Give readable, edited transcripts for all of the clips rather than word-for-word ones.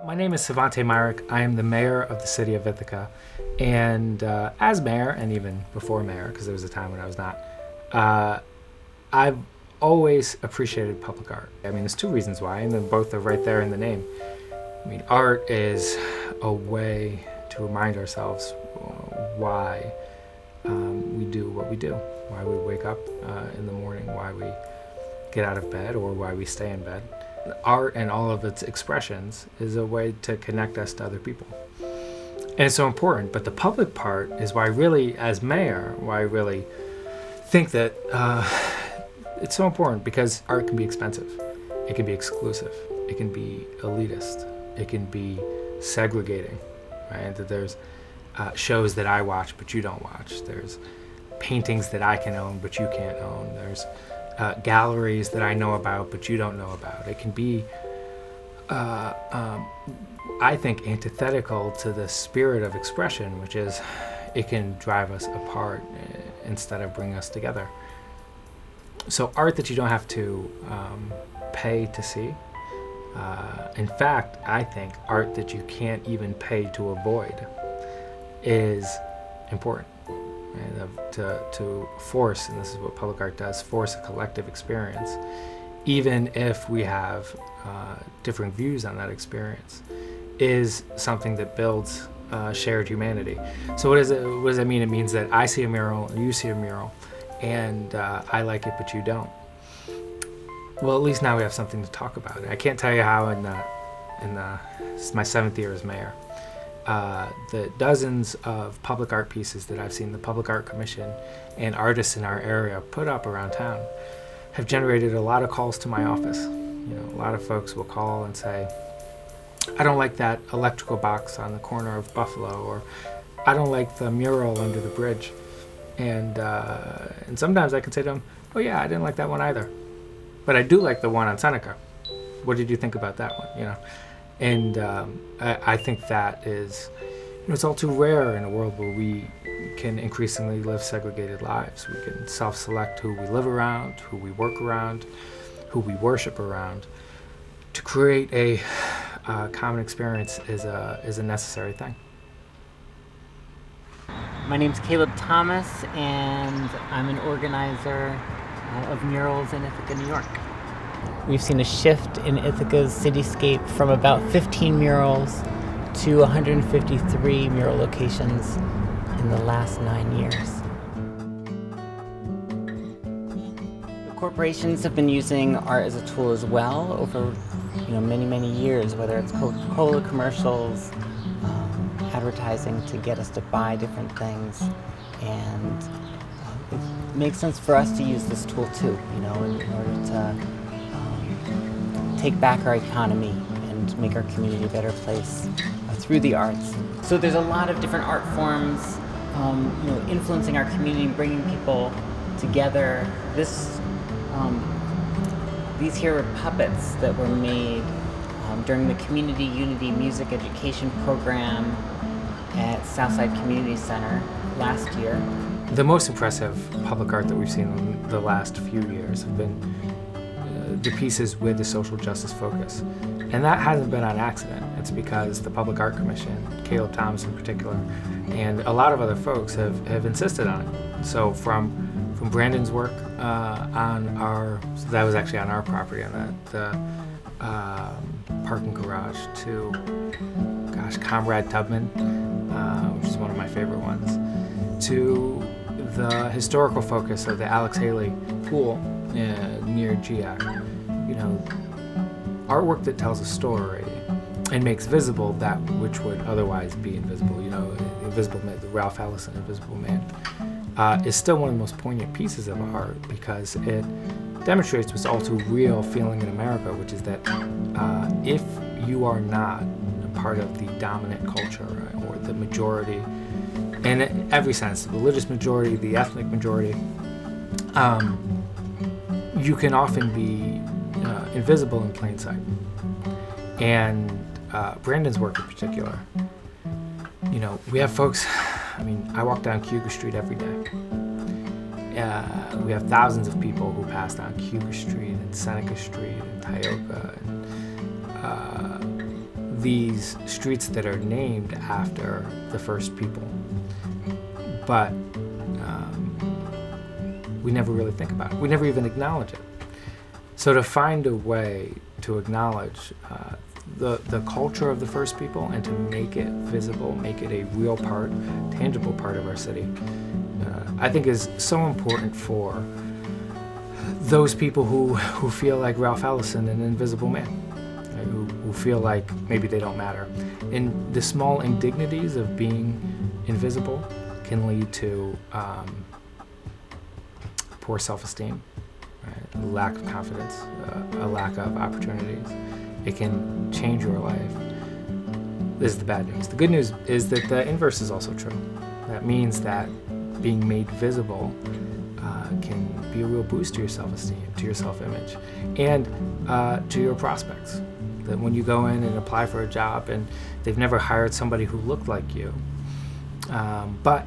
My name is Svante Myrick. I am the mayor of the city of Ithaca. And as mayor, and even before mayor, because there was a time when I was not, I've always appreciated public art. I mean, there's two reasons why, and then both are right there in the name. I mean, art is a way to remind ourselves why we do what we do, why we wake up in the morning, why we get out of bed, or why we stay in bed. Art and all of its expressions is a way to connect us to other people. And it's so important, but the public part is why really, as mayor, why I really think that it's so important, because art can be expensive, it can be exclusive, it can be elitist, it can be segregating, right? That there's shows that I watch but you don't watch, there's paintings that I can own but you can't own, there's galleries that I know about but you don't know about. It can be, I think, antithetical to the spirit of expression, which is it can drive us apart instead of bring us together. So art that you don't have to pay to see. In fact, I think art that you can't even pay to avoid is important. Right? To force, and this is what public art does, force a collective experience, even if we have different views on that experience, is something that builds shared humanity. So what does that mean? It means that I see a mural, you see a mural, and I like it, but you don't. Well, at least now we have something to talk about. I can't tell you how this is my 7th year as mayor. The dozens of public art pieces that I've seen the Public Art Commission and artists in our area put up around town have generated a lot of calls to my office. You know, a lot of folks will call and say, I don't like that electrical box on the corner of Buffalo, or I don't like the mural under the bridge. And sometimes I can say to them, oh yeah, I didn't like that one either, but I do like the one on Seneca. What did you think about that one? You know, and I think that is, you know, it's all too rare in a world where we can increasingly live segregated lives. We can self-select who we live around, who we work around, who we worship around. To create a common experience is a necessary thing. My name's Caleb Thomas, and I'm an organizer of murals in Ithaca, New York. We've seen a shift in Ithaca's cityscape from about 15 murals to 153 mural locations in the last 9 years. The corporations have been using art as a tool as well over many years, whether it's Coca-Cola commercials, advertising to get us to buy different things, and it makes sense for us to use this tool too, in order to take back our economy and make our community a better place through the arts. So there's a lot of different art forms, influencing our community, bringing people together. These here are puppets that were made during the Community Unity Music Education Program at Southside Community Center last year. The most impressive public art that we've seen in the last few years have been the pieces with the social justice focus. And that hasn't been on accident. It's because the Public Art Commission, Caleb Thomas in particular, and a lot of other folks have insisted on it. So from Brandon's work so that was actually on our property, on the parking garage, to, Comrade Tubman, which is one of my favorite ones, to the historical focus of the Alex Haley pool near GIAC. Artwork that tells a story and makes visible that which would otherwise be invisible. Invisible Man, the Ralph Ellison Invisible Man, is still one of the most poignant pieces of art, because it demonstrates what's all too real feeling in America, which is that if you are not a part of the dominant culture, right, or the majority, in every sense, the religious majority, the ethnic majority, you can often be invisible in plain sight. And Brandon's work in particular, we have folks, I walk down Cuga Street every day. We have thousands of people who pass down Cuga Street and Seneca Street and Tioga. And these streets that are named after the first people, but we never really think about it. We never even acknowledge it. So to find a way to acknowledge the culture of the first people and to make it visible, make it a real part, tangible part of our city, I think is so important for those people who feel like Ralph Ellison, an invisible man, right? who feel like maybe they don't matter. And the small indignities of being invisible can lead to poor self-esteem, right? A lack of confidence, a lack of opportunities. It can change your life. This is the bad news. The good news is that the inverse is also true. That means that being made visible can be a real boost to your self-esteem, to your self-image, and to your prospects. That when you go in and apply for a job and they've never hired somebody who looked like you, but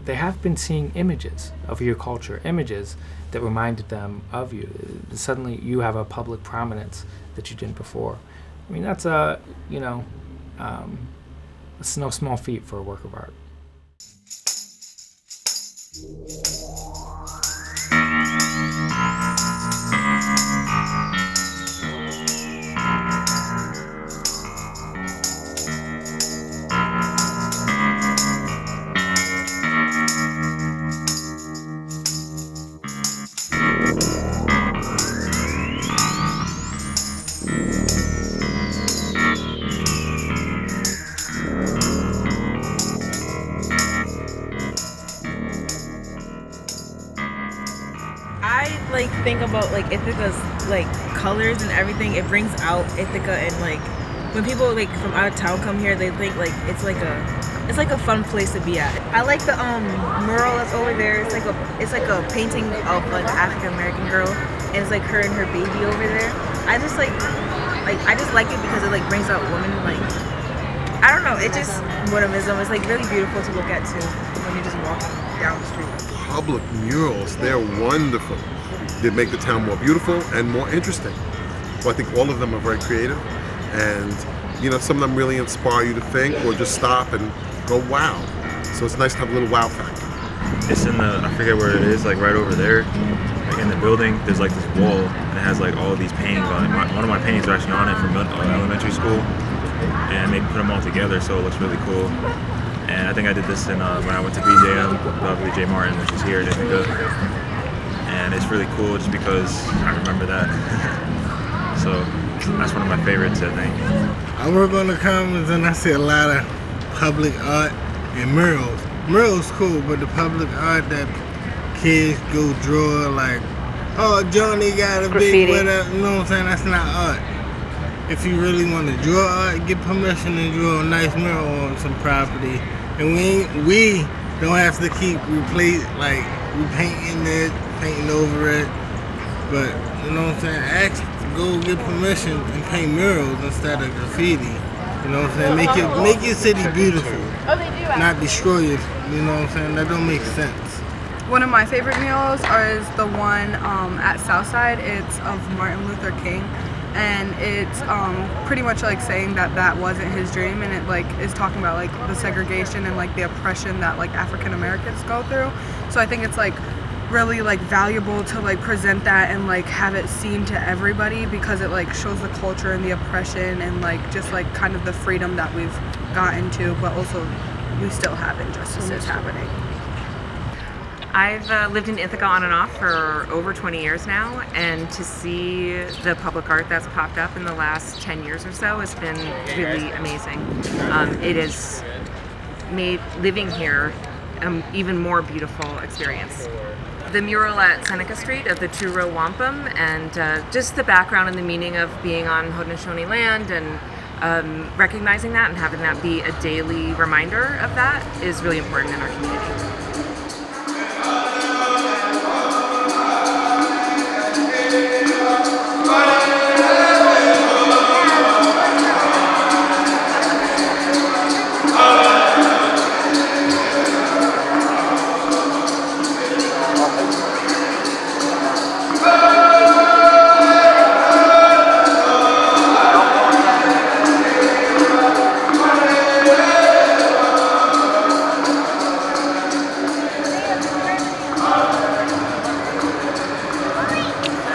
they have been seeing images of your culture, images that reminded them of you. Suddenly you have a public prominence that you didn't before. I mean, that's it's no small feat for a work of art. Think about like Ithaca's like colors and everything. It brings out Ithaca, and like when people like from out of town come here, they think like it's like a fun place to be at. I like the mural that's over there. It's like a painting of like an African American girl, and it's like her and her baby over there. I just like it because it like brings out women. Like I don't know, it just modernism. It's like really beautiful to look at too when you're just walking down the street. Public murals, they're wonderful. They make the town more beautiful and more interesting. So I think all of them are very creative, and some of them really inspire you to think or just stop and go wow. So it's nice to have a little wow factor. It's in I forget where it is, like right over there, like in the building. There's like this wall and it has like all these paintings on it. One of my paintings are actually on it from elementary school, and they put them all together, so it looks really cool. And I think I did this when I went to BJM, BJ Martin, which is here in Ithaca. And it's really cool just because I remember that. So that's one of my favorites, I think. I work on the commons and I see a lot of public art and murals. Murals cool, but the public art that kids go draw, like, oh, Johnny got a graffiti. Big whatever, you know what I'm saying? That's not art. If you really want to draw art, get permission to draw a nice mural on some property. And we don't have to keep repainting it, painting over it, but you know what I'm saying, go get permission and paint murals instead of graffiti. You know what I'm saying, make your city beautiful, not destroy it. You know what I'm saying, that don't make sense. One of my favorite murals is the one at Southside. It's of Martin Luther King, and it's pretty much like saying that wasn't his dream, and it like is talking about like the segregation and like the oppression that like African Americans go through. So I think it's like really like valuable to like present that and like have it seen to everybody, because it like shows the culture and the oppression and like just like kind of the freedom that we've gotten to, but also we still have injustices happening. I've lived in Ithaca on and off for over 20 years now, and to see the public art that's popped up in the last 10 years or so has been really amazing. It has made living here an even more beautiful experience. The mural at Seneca Street of the two-row wampum, and just the background and the meaning of being on Haudenosaunee land, and recognizing that and having that be a daily reminder of that is really important in our community.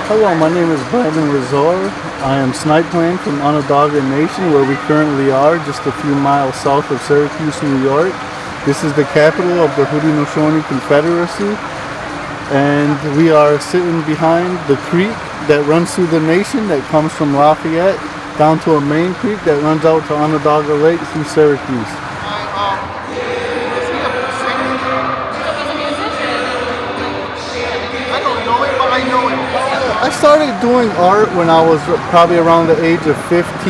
Hello, my name is Brandon Lazore. I am Snipe Plan from Onondaga Nation, where we currently are, just a few miles south of Syracuse, New York. This is the capital of the Haudenosaunee Confederacy, and we are sitting behind the creek that runs through the nation, that comes from Lafayette down to a main creek that runs out to Onondaga Lake through Syracuse. I started doing art when I was probably around the age of 15.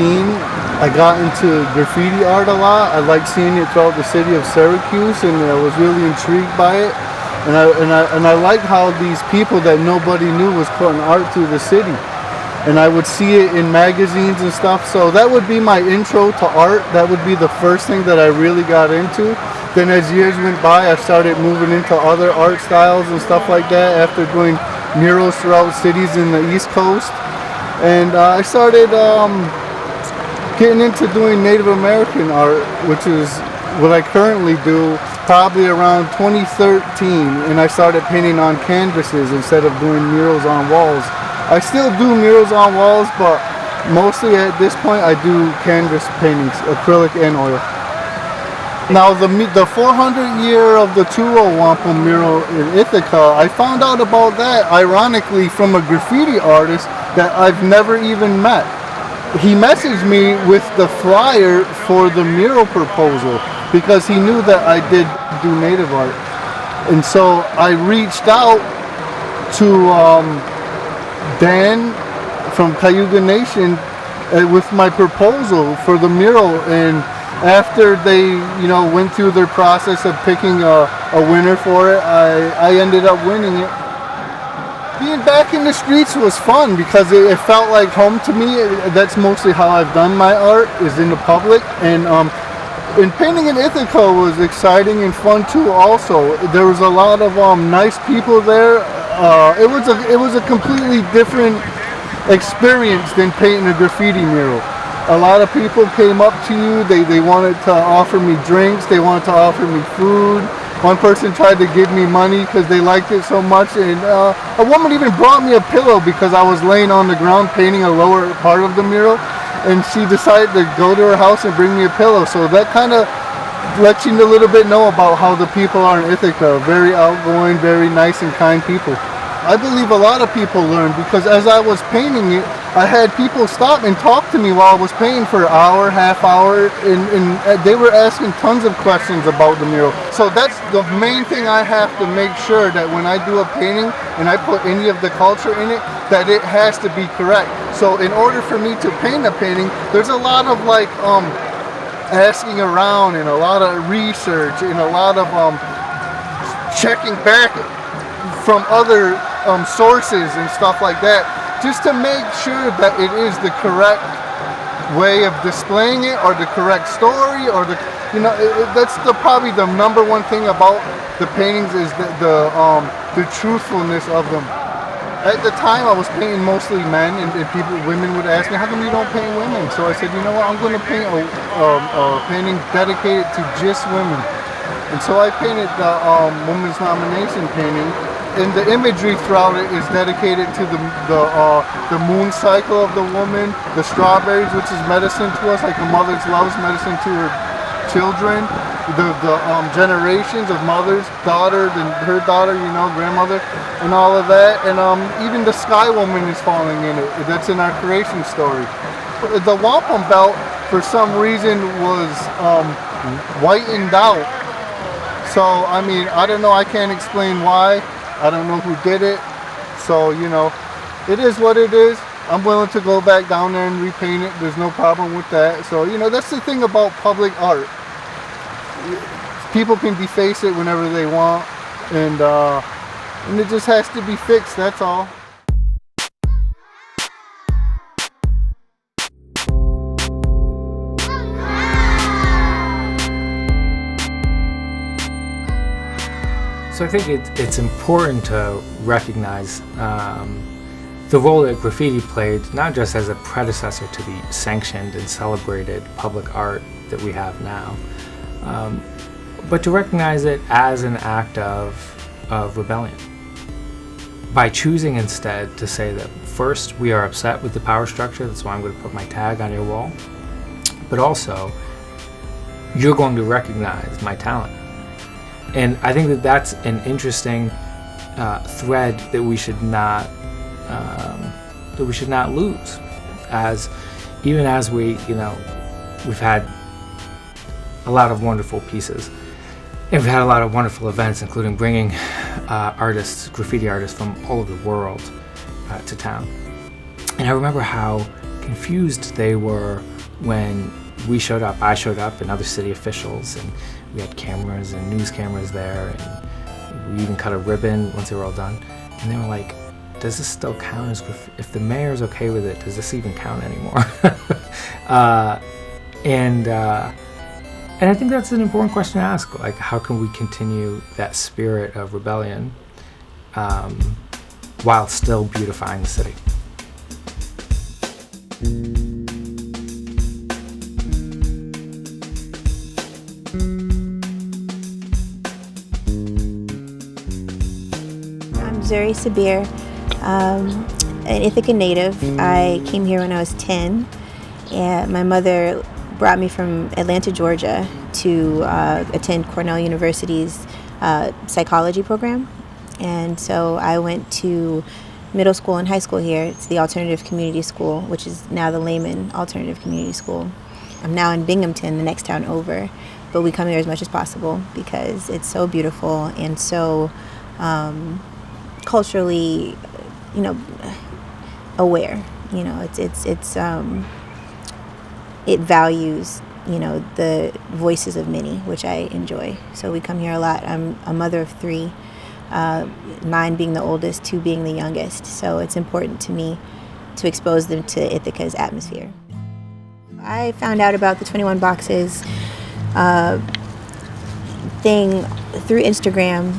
I got into graffiti art a lot. I liked seeing it throughout the city of Syracuse, and I was really intrigued by it. And I liked how these people that nobody knew was putting art through the city. And I would see it in magazines and stuff. So that would be my intro to art. That would be the first thing that I really got into. Then as years went by, I started moving into other art styles and stuff like that after doing murals throughout cities in the East Coast. And I started getting into doing Native American art, which is what I currently do, probably around 2013. And I started painting on canvases instead of doing murals on walls. I still do murals on walls, but mostly at this point I do canvas paintings, acrylic and oil. Now the 400 year of the Turo Wampum mural in Ithaca, I found out about that ironically from a graffiti artist that I've never even met. He messaged me with the flyer for the mural proposal because he knew that I did do native art. And so I reached out to Dan from Cayuga Nation with my proposal for the mural, and after they, went through their process of picking a winner for it, I ended up winning it. Being back in the streets was fun because it felt like home to me. That's mostly how I've done my art, is in the public, and painting in Ithaca was exciting and fun too. Also, there was a lot of nice people there. It was a completely different experience than painting a graffiti mural. A lot of people came up to you. They wanted to offer me drinks. They wanted to offer me food. One person tried to give me money because they liked it so much. And a woman even brought me a pillow because I was laying on the ground painting a lower part of the mural. And she decided to go to her house and bring me a pillow. So that kind of lets you a little bit know about how the people are in Ithaca. Very outgoing, very nice and kind people. I believe a lot of people learn because as I was painting it, I had people stop and talk to me while I was painting for an hour, half hour, and they were asking tons of questions about the mural. So that's the main thing I have to make sure, that when I do a painting and I put any of the culture in it, that it has to be correct. So in order for me to paint a painting, there's a lot of asking around and a lot of research and a lot of checking back from other sources and stuff like that, just to make sure that it is the correct way of displaying it, or the correct story, or that's probably the number one thing about the paintings, is the truthfulness of them. At the time I was painting mostly men, and women would ask me, how come you don't paint women? So I said, you know what, I'm going to paint a painting dedicated to just women. And so I painted the women's nomination painting, and the imagery throughout it is dedicated to the moon cycle of the woman, the strawberries, which is medicine to us, like a mother's love's medicine to her children, the generations of mothers, daughter, and her daughter, grandmother, and all of that, and even the sky woman is falling in it. That's in our creation story. The wampum belt, for some reason, was whitened out. So, I don't know, I can't explain why. I don't know who did it. So, it is what it is. I'm willing to go back down there and repaint it. There's no problem with that. So, that's the thing about public art. People can deface it whenever they want, and it just has to be fixed, that's all. So I think it's important to recognize the role that graffiti played, not just as a predecessor to the sanctioned and celebrated public art that we have now, but to recognize it as an act of rebellion. By choosing instead to say that first, we are upset with the power structure. That's why I'm going to put my tag on your wall. But also, you're going to recognize my talent. And I think that that's an interesting thread that we should not lose. Even as we've had a lot of wonderful pieces. And we've had a lot of wonderful events, including bringing graffiti artists from all over the world to town. And I remember how confused they were when we showed up. I showed up, and other city officials, and we had cameras and news cameras there, and we even cut a ribbon once they were all done. And they were like, does this still count as graffiti? If the mayor's okay with it, does this even count anymore? And I think that's an important question to ask. Like, how can we continue that spirit of rebellion while still beautifying the city? I'm Zuri Sabir, an Ithaca native. I came here when I was 10, and my mother brought me from Atlanta, Georgia to attend Cornell University's psychology program. And so I went to middle school and high school here. It's the Alternative Community School, which is now the Lehman Alternative Community School. I'm now in Binghamton, the next town over, but we come here as much as possible because it's so beautiful and so culturally, aware. It values, the voices of many, which I enjoy. So we come here a lot. I'm a mother of 3, 9 being the oldest, 2 being the youngest. So it's important to me to expose them to Ithaca's atmosphere. I found out about the 21 Boxes thing through Instagram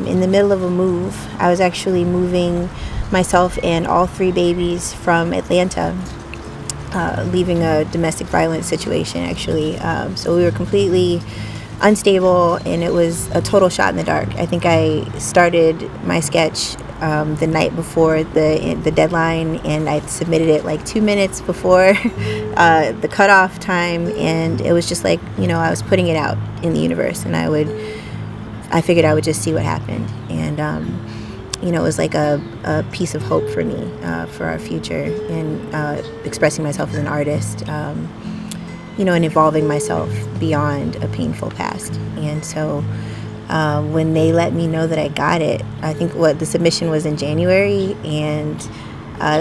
in the middle of a move. I was actually moving myself and all 3 babies from Atlanta, leaving a domestic violence situation, actually. So we were completely unstable, and it was a total shot in the dark. I think I started my sketch the night before the deadline, and I submitted it like 2 minutes before the cutoff time, and it was just like, I was putting it out in the universe, and I figured I would just see what happened. And it was like a piece of hope for me, for our future, and expressing myself as an artist, and evolving myself beyond a painful past. And so when they let me know that I got it, I think the submission was in January, and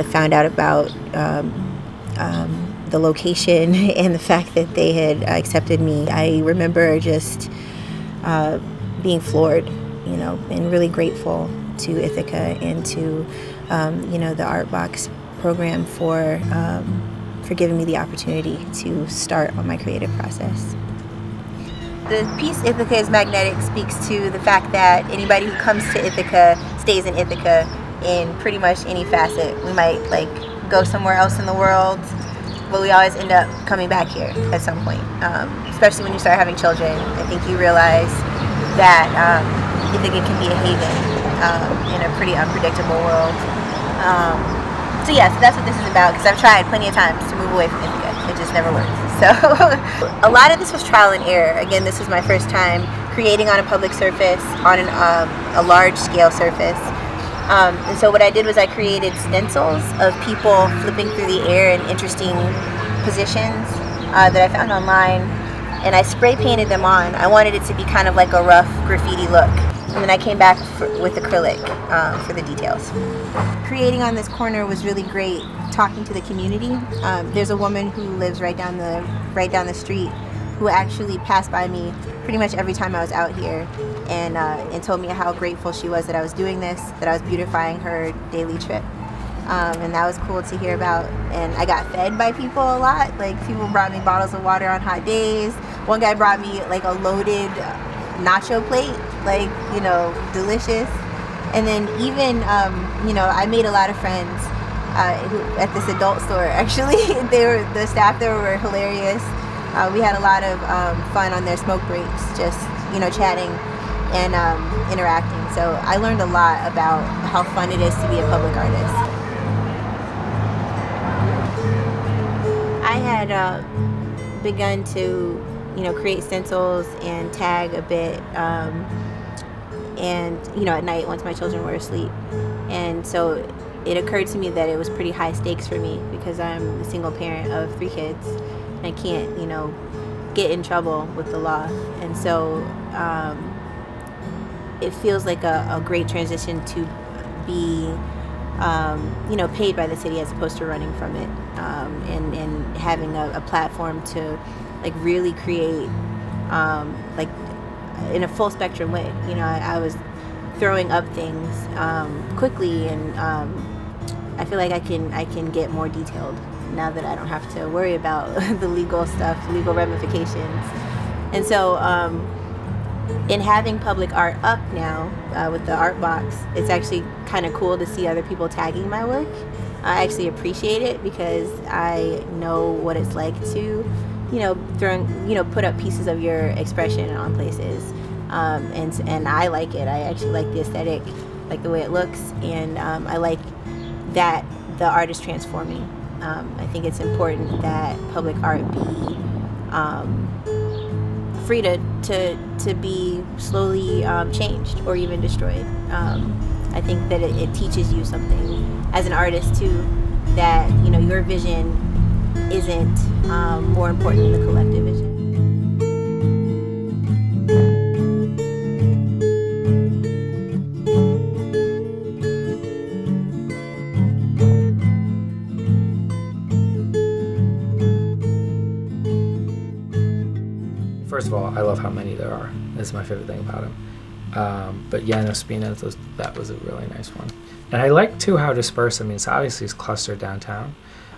found out about the location and the fact that they had accepted me. I remember just being floored, and really grateful to Ithaca and to the Art Box program for giving me the opportunity to start on my creative process. The piece Ithaca is Magnetic speaks to the fact that anybody who comes to Ithaca stays in Ithaca in pretty much any facet. We might go somewhere else in the world, but we always end up coming back here at some point. Especially when you start having children, I think you realize that Ithaca can be a haven in a pretty unpredictable world. So that's what this is about, because I've tried plenty of times to move away from Ithaca. It just never works. So a lot of this was trial and error. Again, this was my first time creating on a public surface, on a large scale surface. And so what I did was I created stencils of people flipping through the air in interesting positions that I found online, and I spray painted them on. I wanted it to be kind of like a rough graffiti look. And then I came back with acrylic for the details. Creating on this corner was really great, talking to the community. There's a woman who lives right down the street who actually passed by me pretty much every time I was out here, and told me how grateful she was that I was doing this, that I was beautifying her daily trip. And that was cool to hear about. And I got fed by people a lot. People brought me bottles of water on hot days. One guy brought me a loaded nacho plate, delicious. And then even, I made a lot of friends who at this adult store. Actually, the staff there were hilarious. We had a lot of fun on their smoke breaks, just chatting and interacting. So I learned a lot about how fun it is to be a public artist. had begun to, create stencils and tag a bit, and at night once my children were asleep, and so it occurred to me that it was pretty high stakes for me because I'm a single parent of 3 kids, and I can't, get in trouble with the law, and so it feels like a great transition to be, paid by the city as opposed to running from it, and having a platform to really create in a full spectrum way. I was throwing up things quickly, and I feel like I can get more detailed now that I don't have to worry about the legal stuff, legal ramifications. And so in having public art up now with the art box, it's actually kind of cool to see other people tagging my work. I actually appreciate it because I know what it's like to put up pieces of your expression on places, and I like it. I actually like the aesthetic, like the way it looks, and I like that the art is transforming. I think it's important that public art be free to be slowly changed or even destroyed. I think that it teaches you something as an artist too, that your vision isn't more important than the collective vision. First of all, I love how many there are. That's my favorite thing about him. But yeah, no, Spina, that was a really nice one. And I like too how dispersed. I mean, obviously it's clustered downtown,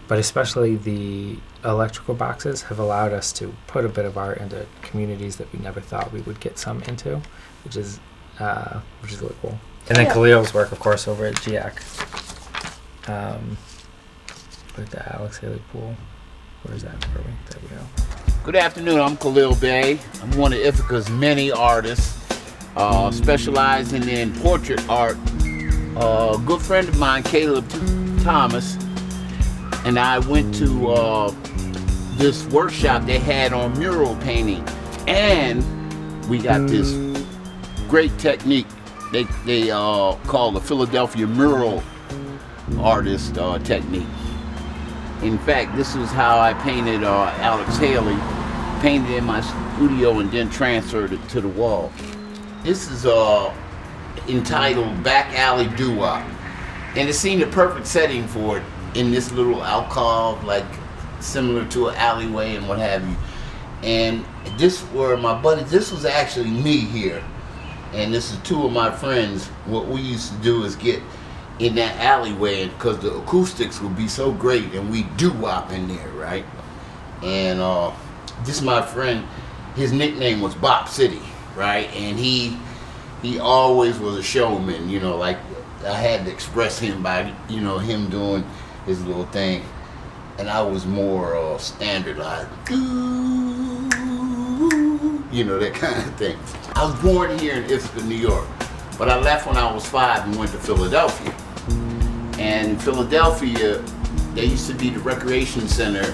but especially the electrical boxes have allowed us to put a bit of art into communities that we never thought we would get some into, which is really cool. And then Khalil's work, of course, over at GIAC, with the Alex Haley pool. Where is that? There we go. Good afternoon, I'm Khalil Bey. I'm one of Ithaca's many artists, specializing in portrait art. A good friend of mine, Caleb Thomas, and I went to this workshop they had on mural painting, and we got this great technique they call the Philadelphia mural artist technique. In fact, this is how I painted Alex Haley, painted in my studio and then transferred it to the wall. This is entitled Back Alley Doo-Wop, and it seemed a perfect setting for it in this little alcove, like similar to an alleyway and what have you. And this were my buddies. This was actually me here, and this is 2 of my friends. What we used to do is get in that alleyway because the acoustics would be so great, and we doo-wop in there, right? And this is my friend. His nickname was Bop City, right? And he always was a showman, like I had to express him by him doing his little thing, and I was more standardized, that kind of thing. I was born here in Ithaca, New York, but I left when I was 5 and went to Philadelphia. And Philadelphia, there used to be the recreation center,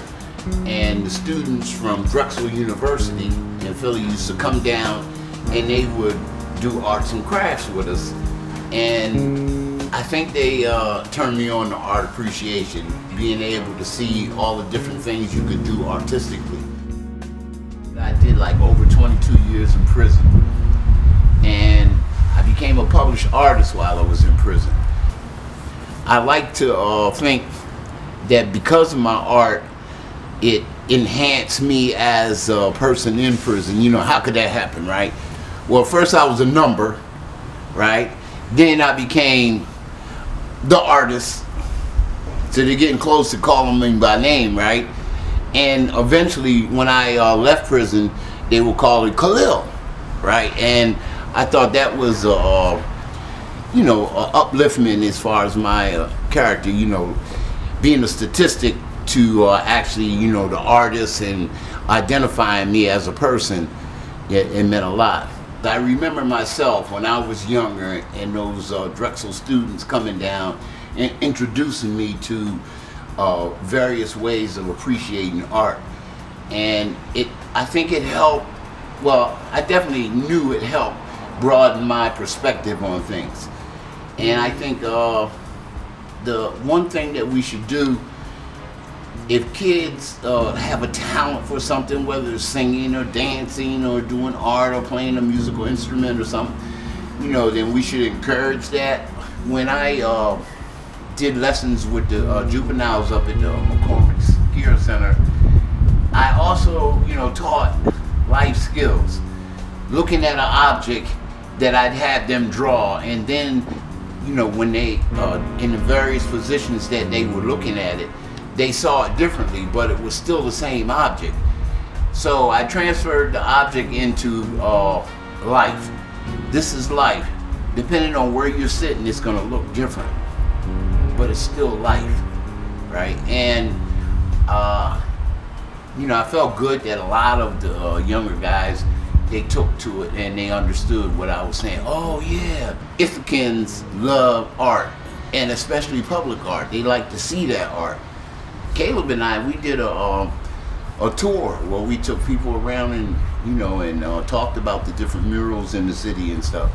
and the students from Drexel University in Philly used to come down, and they would do arts and crafts with us. And I think they turned me on to art appreciation, being able to see all the different things you could do artistically. I did like over 22 years in prison, and I became a published artist while I was in prison. I like to think that because of my art, it enhanced me as a person in prison. How could that happen, right? Well, first I was a number, right? Then I became the artist. So they're getting close to calling me by name, right? And eventually, when I left prison, they would call it Khalil, right? And I thought that was, upliftment as far as my character, being a statistic to actually, the artist and identifying me as a person, it meant a lot. I remember myself when I was younger and those Drexel students coming down and introducing me to various ways of appreciating art. And I think it helped, well, I definitely knew it helped broaden my perspective on things. And I think the one thing that we should do, if kids have a talent for something, whether it's singing or dancing or doing art or playing a musical instrument or something, you know, then we should encourage that. When I did lessons with the juveniles up at the McCormick Skier Center, I also, you know, taught life skills, looking at an object that I'd had them draw, and then, you know, when they, in the various positions that they were looking at it, they saw it differently, but it was still the same object. So I transferred the object into life. This is life. Depending on where you're sitting, it's gonna look different, but it's still life, right? And you know, I felt good that a lot of the younger guys, they took to it and they understood what I was saying. Oh yeah, Ithacans love art, and especially public art. They like to see that art. Caleb and I, we did a tour where we took people around and, you know, and talked about the different murals in the city and stuff.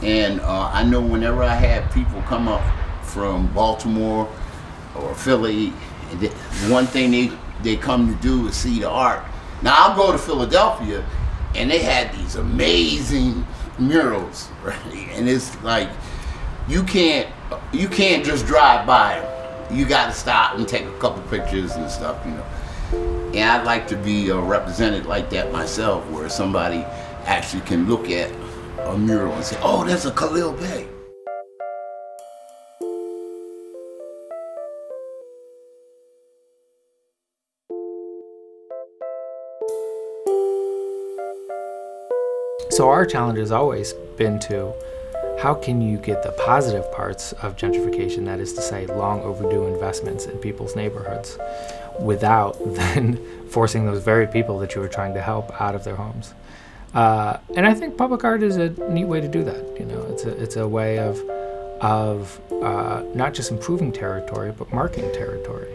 And I know whenever I had people come up from Baltimore or Philly, one thing they come to do is see the art. Now I'll go to Philadelphia and they had these amazing murals, right? And it's like, you can't just drive by them. You gotta stop and take a couple pictures and stuff, you know. And I'd like to be represented like that myself, where somebody actually can look at a mural and say, oh, that's a Khalil Bey. So our challenge has always been to, how can you get the positive parts of gentrification, that is to say, long overdue investments in people's neighborhoods, without then forcing those very people that you were trying to help out of their homes. And I think public art is a neat way to do that. You know, it's a way of not just improving territory, but marking territory,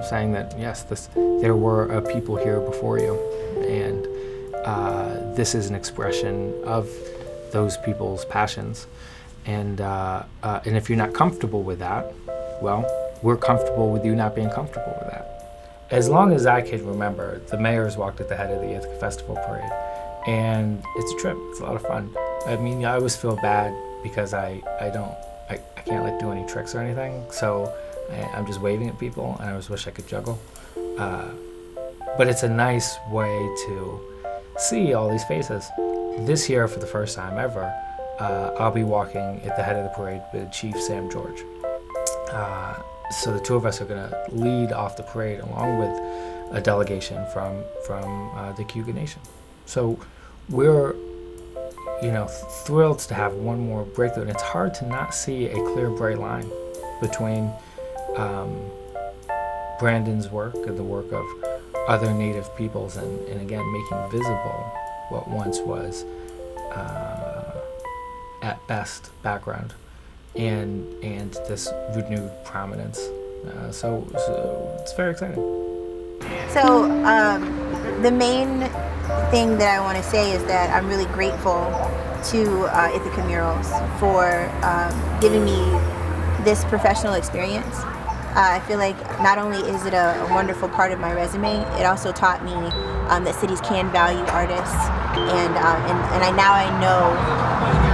saying that yes, there were a people here before you, and this is an expression of those people's passions. And if you're not comfortable with that, well, we're comfortable with you not being comfortable with that. As long as I can remember, the mayor's walked at the head of the Ithaca Festival parade, and it's a trip. It's a lot of fun. I mean, I always feel bad because I can't like do any tricks or anything, so I'm just waving at people, and I always wish I could juggle. But it's a nice way to see all these faces. This year, for the first time ever, I'll be walking at the head of the parade with Chief Sam George. So the two of us are going to lead off the parade along with a delegation from the Cayuga Nation. So we're, you know, thrilled to have one more breakthrough, and it's hard to not see a clear, bright line between Brandon's work and the work of other Native peoples, and again making visible what once was at best background, and this renewed prominence. So it's very exciting. So the main thing that I want to say is that I'm really grateful to Ithaca Murals for giving me this professional experience. I feel like not only is it a wonderful part of my resume, it also taught me that cities can value artists, and I know